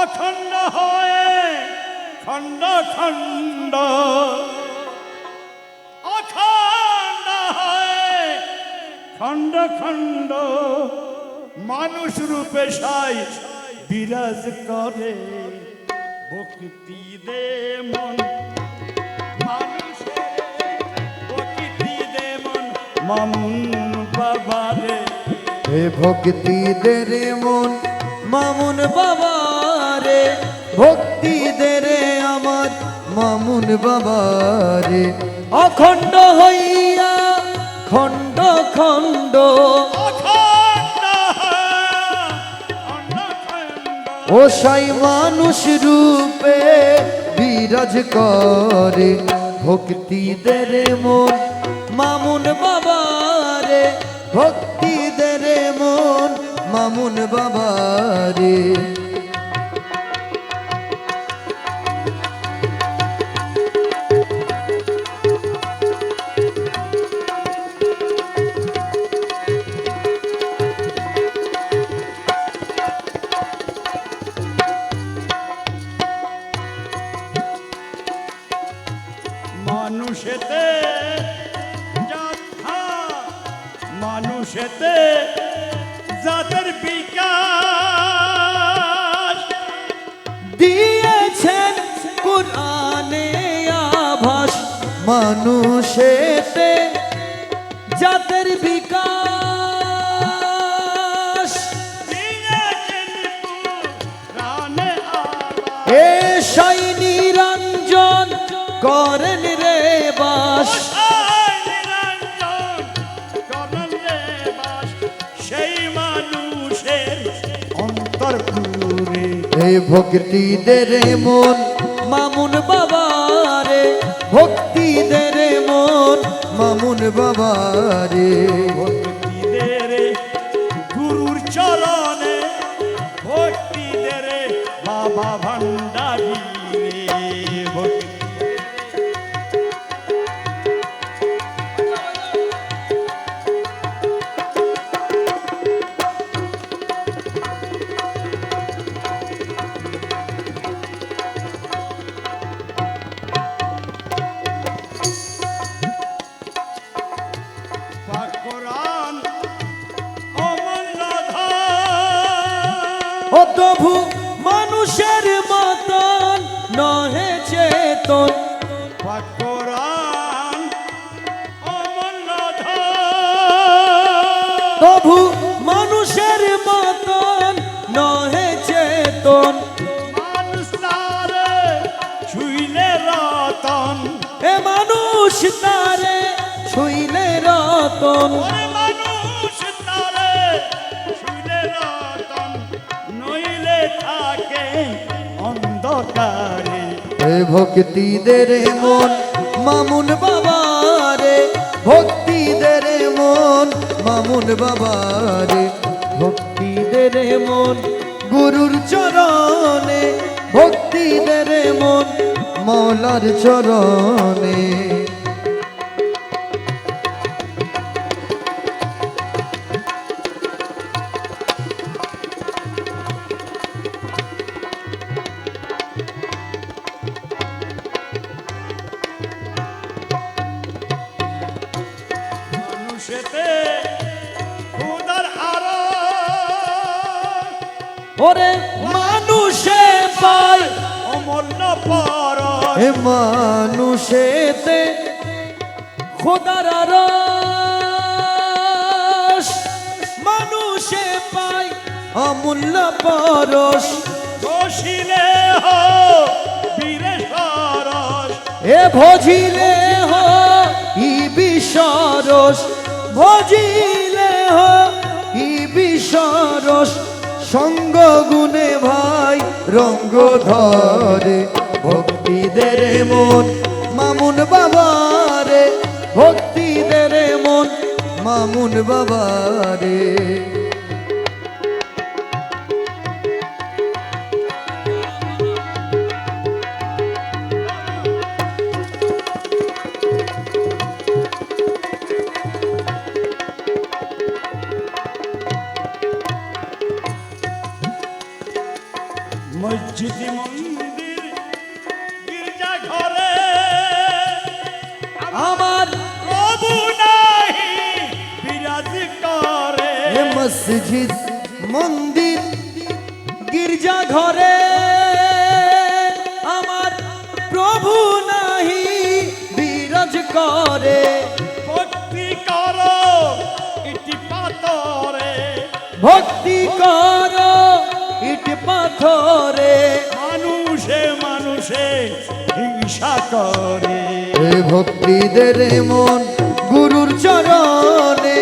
অখণ্ড হয়ে খণ্ড খণ্ড, অখণ্ড হয়ে খণ্ড খণ্ড, মানুষ রূপে সাই বিরাজ করে। ভক্তি দে মন মানুষের, ভক্তি দে মন মামুন বাবারে। হে ভক্তি দে রে মন মামুন বাবা রে, ভক্তি দে রে আমার মামুন বাবা রে। অখণ্ড হইয়া খণ্ড খণ্ড, ও সাই মানুষ রূপে বিরাজ করে। ভক্তি দে রে মন মামুন বাবা রে, ভক্তি দে রে মন মামুন বাবা রে। মানুষেতে মানুষেতে জাতের বিকাশ দিয়েছেন কুরআনে আভাস। মানুষেতে জাতের বিকাশ দিয়েছেন কুরআনে আভাস। এ সাই নিরঞ্জন করেন রে বাস। সেই মানুষের অন্তর পুরে। হে ভক্তি দে রে মন মামুন বাবা রে, ভক্তি দে রে মন মামুন বাবা রে। ভক্তি দে রে গুরুর চরণে, ভক্তি দে রে বাবা ভান্ডারী রে। ভক্তি পাক কোরআন অমূল্য ধন, ও তবু মানুষের মতন নহে চেতন। পাক কোরআন অমূল্য ধন, তবু মানুষের মতন নহে চেতন। মানুষ তারে ছুঁইলে রতন, এ মানুষ তারে ছুঁইলে রতন। ওরে মানুষ তারে ছুঁইলে রতন, নইলে থাকে অন্ধকারে। হে ভক্তি দে রে মন মামুন বাবা রে, ভক্তি দে রে মন মামুন বাবা রে। ভক্তি দে রে মন গুরুর চরণে, ভক্তি দে রে মন মৌলার চরণে। মানুষেতে খুদার আরো, ওরে মানুষে পায় অমূল্য পরশ, এ মানুষেতে খোদার রস। মানুষে পায় অমূল্য পরশ, বসিলে হো বীরে সরস, এ ভজিলে হ ই বিসরস। ভজিলে হ ই বিসরস, সঙ্গ গুণে ভাই রঙ্গ ধরে। ভক্তি দে রে মন মামুন বাবা রে, ভক্তি দে রে মন মামুন বাবা রে। মসজিদ মন্দির গির্জা ঘরে আমার প্রভু নাহি বিরাজ করে। এ মসজিদ মন্দির গির্জা ঘরে আমার প্রভু নাহি বিরাজ করে। ভক্তি করো ইটি পাতরে, ভক্তি কর ইট পাথরে, মানুষে মানুষে হিংসা করে। এ ভক্তি দে রে মন গুরুর চরণে,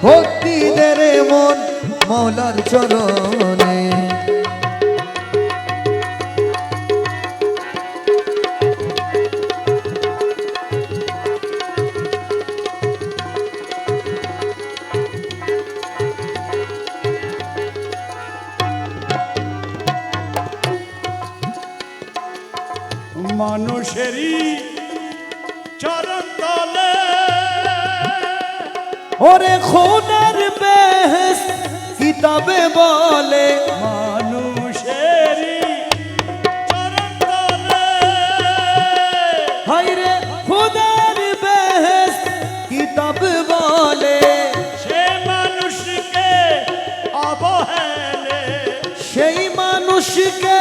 ভক্তি দে রে মন মৌলার চরণে। মানুষেরই চরণ তলে ওরে খোদার বেহেস কিতাবে বলে, মানুষেরই চরণ তলে হায়রে খোদার বেহেস কিতাব বলে, সে মানুষকে অবহেলে সেই মানুষকে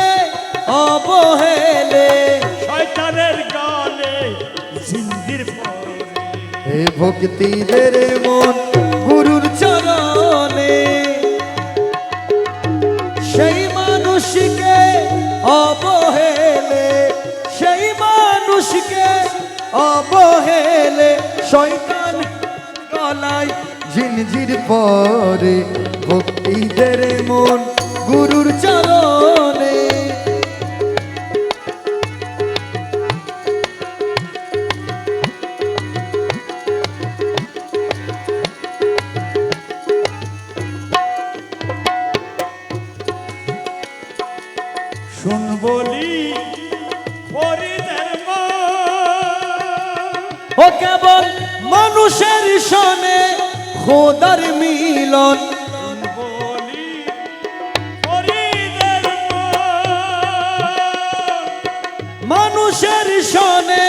অবহেলে। শয়তানের গলে জিন্দির পরে। এ ভক্তি দে রে মন গুরুর চরণে, সেই মানুষকে অবহেলে, সেই মানুষকে অবহেলে। শয়তান গলায় ঝিনঝির পরে, ভক্তি দে রে মন গুরুর চরণে। শুন বলি ফরিদের মন, ও কেবল মানুষের সনে খোদার মিলন, শুন বলি ফরিদের মন, মানুষের সনে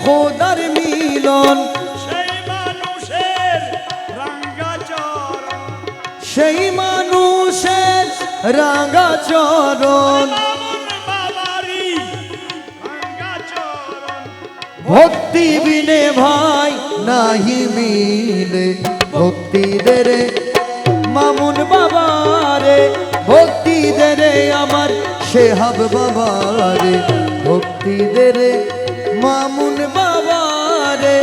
খোদার মিলন। সেই মানুষের রাঙ্গা চরণ, সেই মানুষের রাঙা চরণ, মামুন বাবারি রাঙ্গা চরণ। ভক্তি বিনে ভাই নাহি মিলে। ভক্তি দে রে মামুন বাবারে, ভক্তি দে রে আমার শেহাব বাবারে, ভক্তি দে রে মামুন বাবারে,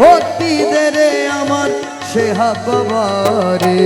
ভক্তি দে রে আমার শেহাব বাবারে।